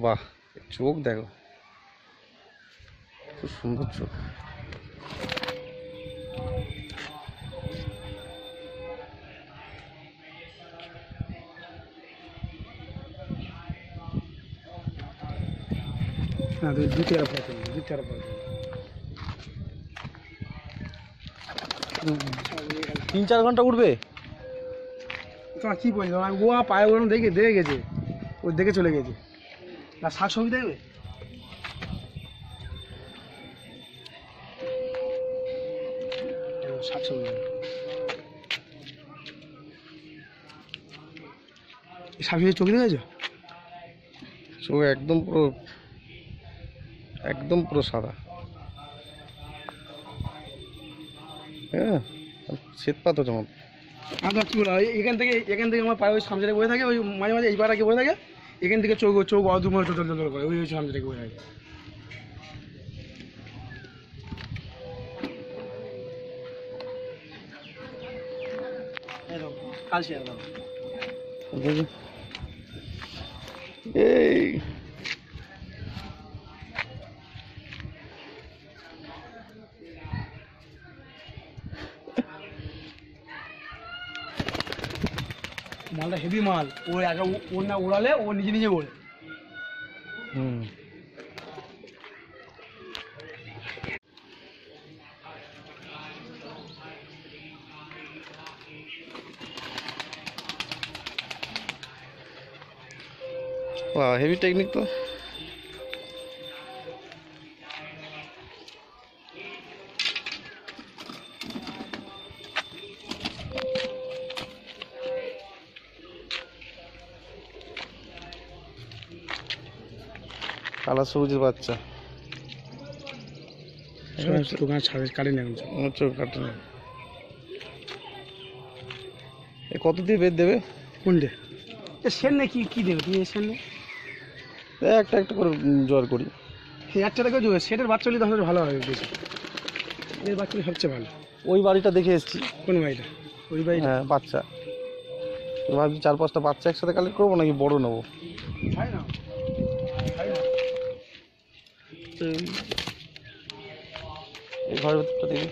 বাহ, চোখ দেখো, খুব সুন্দর চোখ। হ্যাঁ, 3-4 ঘন্টা উঠবে। তোমার কি বলছি, ও পায়ে ওরকম দেখে গেছে, ও দেখে চলে গেছে। না শাক সবজি দেখবে, শাক সবজি শাক চোখ দেখেছো? চোখ একদম পুরো সাদা। হ্যাঁ, শ্বেত পাথর যেমন। আমার কি বলা হয়, এখান থেকে আমার পায়ে ওই সামনে বয়ে থাকে, ওই মাঝে মাঝে এই পাড়াকে বয়ে থাকে, এখান থেকে চোখ অধুময় টোটাল করে ওই সামনে থেকে বয়ে থাকে। এই মালটা হেভি মাল, ও একা ওর না উড়ালে ও নিজে ওড়ে। হেভি টেকনিক তো। কালা সবুজের বাচ্চা, কাটে না, চোখ কাটে না। কত দিয়ে বেদ দেবে? কোনটে সেন নেই, কি দেবে তুমি সেন নেই? একটা করে জোয়ার করি। একটা থেকে সেটের বাচ্চা হলে তাহলে ভালো হবে, বেশি এর বাচ্চা সবচেয়ে ভালো। ওই বাড়িটা দেখে এসেছি। কোন বাড়িটা? ওই বাড়িটা? হ্যাঁ, বাচ্চা। ভাবছি 4-5টা বাচ্চা একসাথে কালেক্ট করবো নাকি বড় নেবো। এই ঘরের ভেতরটা দেখি।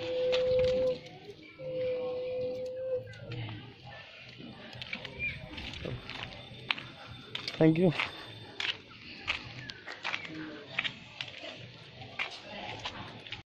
Thank you.